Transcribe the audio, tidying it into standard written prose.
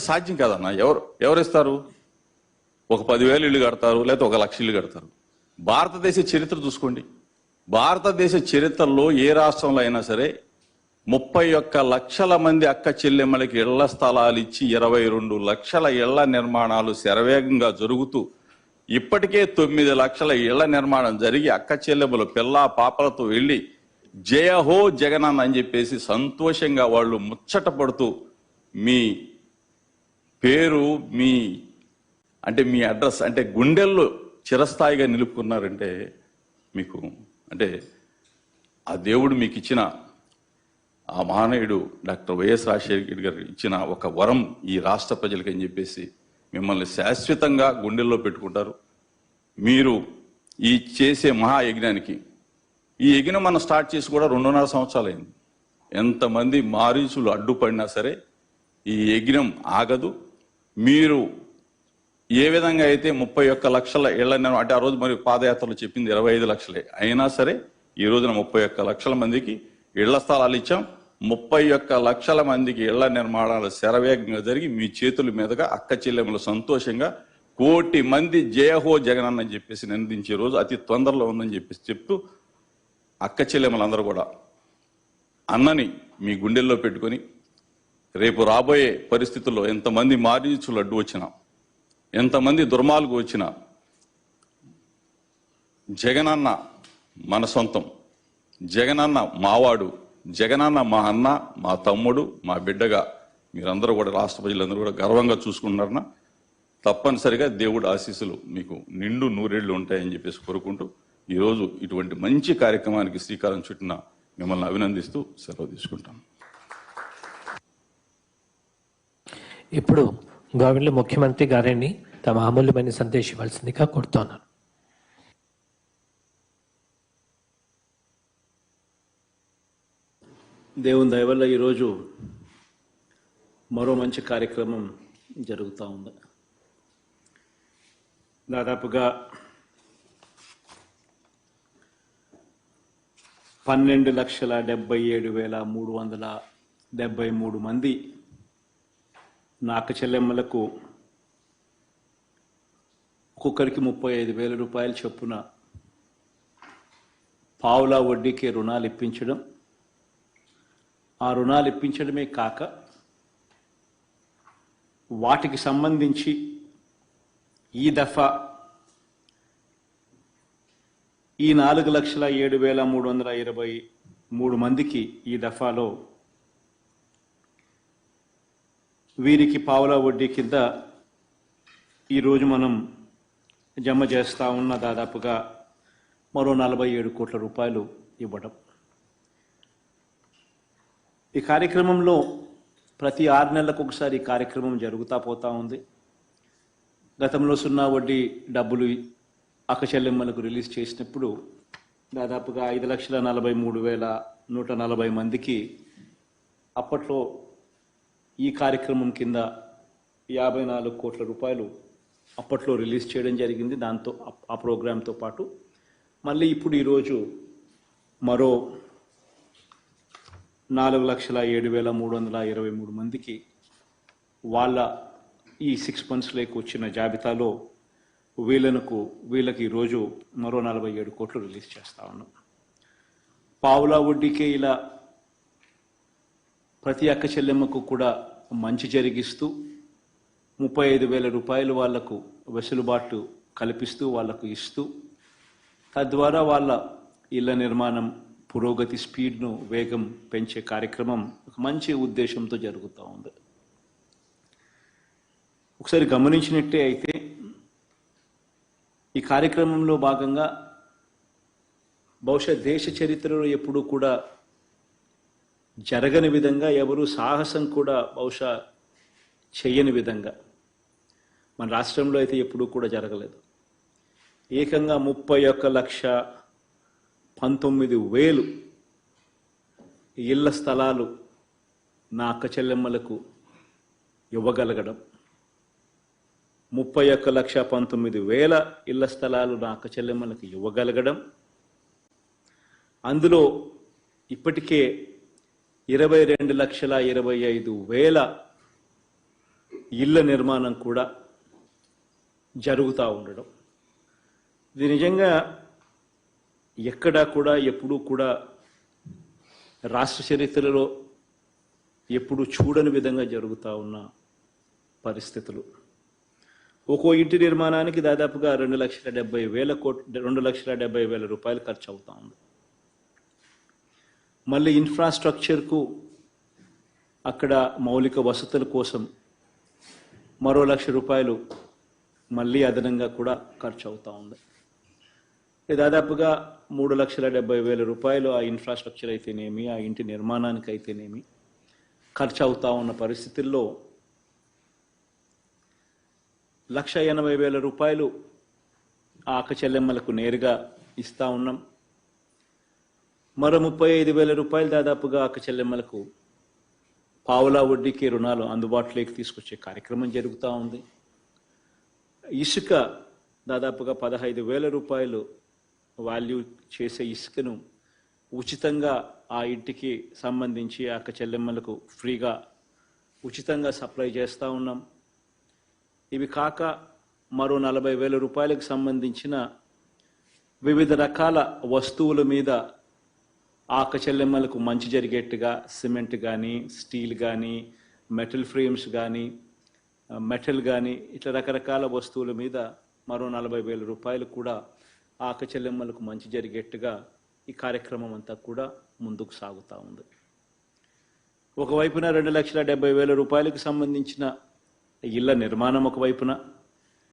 సాధ్యం కాదన్న. ఎవరిస్తారు? ఒక 10,000 ఇల్లు కడతారు, లేకపోతే 1,00,000 ఇల్లు కడతారు. భారతదేశ చరిత్ర చూసుకోండి. భారతదేశ చరిత్రలో ఏ రాష్ట్రంలో అయినా సరే 31 లక్షల మంది అక్క చెల్లెమ్మలకి ఇళ్ల స్థలాలు ఇచ్చి 22 లక్షల ఇళ్ల నిర్మాణాలు శరవేగంగా జరుగుతూ ఇప్పటికే 9 లక్షల ఇళ్ల నిర్మాణం జరిగి అక్క చెల్లెమ్మలు పిల్ల పాపలతో వెళ్ళి జయహో జగనన్న అని చెప్పేసి సంతోషంగా వాళ్ళు ముచ్చట పడుతూ మీ పేరు, మీ అడ్రస్ అంటే గుండెల్లో చిరస్థాయిగా నిలుపుకున్నారంటే మీకు అంటే ఆ దేవుడు మీకు ఇచ్చిన, ఆ మహానీయుడు డాక్టర్ వైఎస్ రాజశేఖర గారు ఇచ్చిన ఒక వరం ఈ రాష్ట్ర ప్రజలకి అని చెప్పేసి మిమ్మల్ని శాశ్వతంగా గుండెల్లో పెట్టుకుంటారు. మీరు ఈ చేసే మహాయజ్ఞానికి, ఈ యజ్ఞం మనం స్టార్ట్ చేసి కూడా 2.5 సంవత్సరాలు అయింది. ఎంతమంది మారీచులు అడ్డుపడినా సరే ఈ యజ్ఞం ఆగదు. మీరు ఏ విధంగా అయితే 31 లక్షల ఇళ్ల అంటే ఆ రోజు మరి పాదయాత్రలు చెప్పింది 25 లక్షలే అయినా సరే ఈ రోజున 31 లక్షల మందికి ఇళ్ల స్థలాలు ఇచ్చాం. 31 లక్షల మందికి ఇళ్ల నిర్మాణాలు శరవేగంగా జరిగి మీ చేతుల మీదుగా అక్క చెల్లెములు సంతోషంగా 1 కోటి మంది జయహో జగనన్న అని చెప్పేసి నిందించే రోజు అతి తొందరలో ఉందని చెప్పేసి చెప్తూ అక్క చెల్లెములందరూ కూడా అన్నని మీ గుండెల్లో పెట్టుకొని రేపు రాబోయే పరిస్థితుల్లో ఎంతమంది మారీచులు అడ్డు వచ్చినా, ఎంతమంది దుర్మార్గు వచ్చినా జగనన్న మన సొంతం, జగనన్న మావాడు, జగనన్న మా అన్న, మా తమ్ముడు, మా బిడ్డగా మీరందరూ కూడా రాష్ట్ర ప్రజలందరూ కూడా గర్వంగా చూసుకుంటున్నారన్న. తప్పనిసరిగా దేవుడు ఆశీస్సులు మీకు నిండు నూరేళ్లు ఉంటాయని చెప్పేసి కోరుకుంటూ ఈరోజు ఇటువంటి మంచి కార్యక్రమానికి శ్రీకారం చుట్టిన మిమ్మల్ని అభినందిస్తూ సెలవు తీసుకుంటాను. ఇప్పుడు గవర్నర్ ముఖ్యమంత్రి గారిని తమ అమూల్యమైన సందేశం ఇవ్వాల్సిందిగా కోరుతున్నాను. దేవుని దయ వల్ల ఈరోజు మరో మంచి కార్యక్రమం జరుగుతూ ఉంది. దాదాపుగా 12,77,373 మంది నా అక్క చెల్లెమ్మలకు ఒక్కొక్కరికి 35,000 రూపాయలు చొప్పున పావులా వడ్డీకి రుణాలు ఇప్పించడం, ఆ రుణాలు ఇప్పించడమే కాక వాటికి సంబంధించి ఈ దఫా ఈ 4,07,323 మందికి ఈ దఫాలో వీరికి పావులా వడ్డీ కింద ఈరోజు మనం జమ చేస్తూ ఉన్న దాదాపుగా మరో 47 కోట్ల రూపాయలు ఇవ్వడం. ఈ కార్యక్రమంలో ప్రతి 6 నెలలకు ఒకసారి ఈ కార్యక్రమం జరుగుతూ పోతూ ఉంది. గతంలో 0 వడ్డీ డబ్బులు అక్క చెల్లెమ్మలకు రిలీజ్ చేసినప్పుడు దాదాపుగా 5,43,140 మందికి అప్పట్లో ఈ కార్యక్రమం కింద 54 కోట్ల రూపాయలు అప్పట్లో రిలీజ్ చేయడం జరిగింది. దాంతో ఆ ప్రోగ్రాంతో పాటు మళ్ళీ ఇప్పుడు ఈరోజు మరో 4,07,323 మందికి వాళ్ళ ఈ 6 monthsలోకి వచ్చిన జాబితాలో వీళ్ళకి ఈరోజు మరో 47 కోట్లు రిలీజ్ చేస్తా ఉన్నాం. పావులా వడ్డీకే ఇలా ప్రతి అక్క చెల్లెమ్మకు కూడా మంచి జరిగిస్తూ 35,000 రూపాయలు వాళ్లకు వెసులుబాటు కల్పిస్తూ వాళ్లకు ఇస్తూ తద్వారా వాళ్ళ ఇళ్ల నిర్మాణం పురోగతి స్పీడ్ను వేగం పెంచే కార్యక్రమం ఒక మంచి ఉద్దేశంతో జరుగుతూ ఉంది. ఒకసారి గమనించినట్టే అయితే ఈ కార్యక్రమంలో భాగంగా బహుశా దేశ చరిత్రలో ఎప్పుడూ కూడా జరగని విధంగా, ఎవరు సాహసం కూడా బహుశా చేయని విధంగా మన రాష్ట్రంలో అయితే ఎప్పుడూ కూడా జరగలేదు. ఏకంగా 31,19,000 ఇళ్ల స్థలాలు నా అక్క చెల్లెమ్మలకు ఇవ్వగలగడం, 31,19,000 ఇళ్ల స్థలాలు నా అక్క చెల్లెమ్మలకు ఇవ్వగలగడం, అందులో ఇప్పటికే 22,25,000 ఇళ్ల నిర్మాణం కూడా జరుగుతూ ఉండడం. ఇది నిజంగా ఎక్కడా కూడా ఎప్పుడూ కూడా రాష్ట్ర చరిత్రలో ఎప్పుడు చూడని విధంగా జరుగుతూ ఉన్న పరిస్థితులు. ఒక్కో ఇంటి నిర్మాణానికి దాదాపుగా 2,70,000 రూపాయలు ఖర్చు అవుతా ఉంది. మళ్ళీ ఇన్ఫ్రాస్ట్రక్చర్కు అక్కడ మౌలిక వసతుల కోసం మరో ₹1,00,000 మళ్ళీ అదనంగా కూడా ఖర్చు అవుతూ ఉంది. దాదాపుగా 3,70,000 ఆ ఇన్ఫ్రాస్ట్రక్చర్ అయితేనేమి, ఆ ఇంటి నిర్మాణానికి అయితేనేమి ఖర్చు అవుతా ఉన్న పరిస్థితుల్లో ₹1,80,000 ఆ అక్క చెల్లెమ్మలకు నేరుగా ఇస్తూ ఉన్నాం. మరో ₹35,000 దాదాపుగా అక్క చెల్లెమ్మలకు పావులా వడ్డీకి రుణాలు అందుబాటులోకి తీసుకొచ్చే కార్యక్రమం జరుగుతూ ఉంది. ఇసుక దాదాపుగా ₹15,000 వాల్యూ చేసే ఇసుకను ఉచితంగా ఆ ఇంటికి సంబంధించి అక్క చెల్లెమ్మలకు ఫ్రీగా ఉచితంగా సప్లై చేస్తూ ఉన్నాం. ఇవి కాక మరో ₹40,000 సంబంధించిన వివిధ రకాల వస్తువుల మీద ఆ అక్క చెల్లెమ్మలకు మంచి జరిగేట్టుగా సిమెంట్ కానీ, స్టీల్ కానీ, మెటల్ ఫ్రేమ్స్ కానీ, మెటల్ కానీ ఇట్లా రకరకాల వస్తువుల మీద మరో ₹40,000 కూడా ఆ అక్క చెల్లెమ్మలకు మంచి జరిగేట్టుగా ఈ కార్యక్రమం అంతా కూడా ముందుకు సాగుతూ ఉంది. ఒకవైపున ₹2,70,000 సంబంధించిన ఇళ్ల నిర్మాణం ఒకవైపున,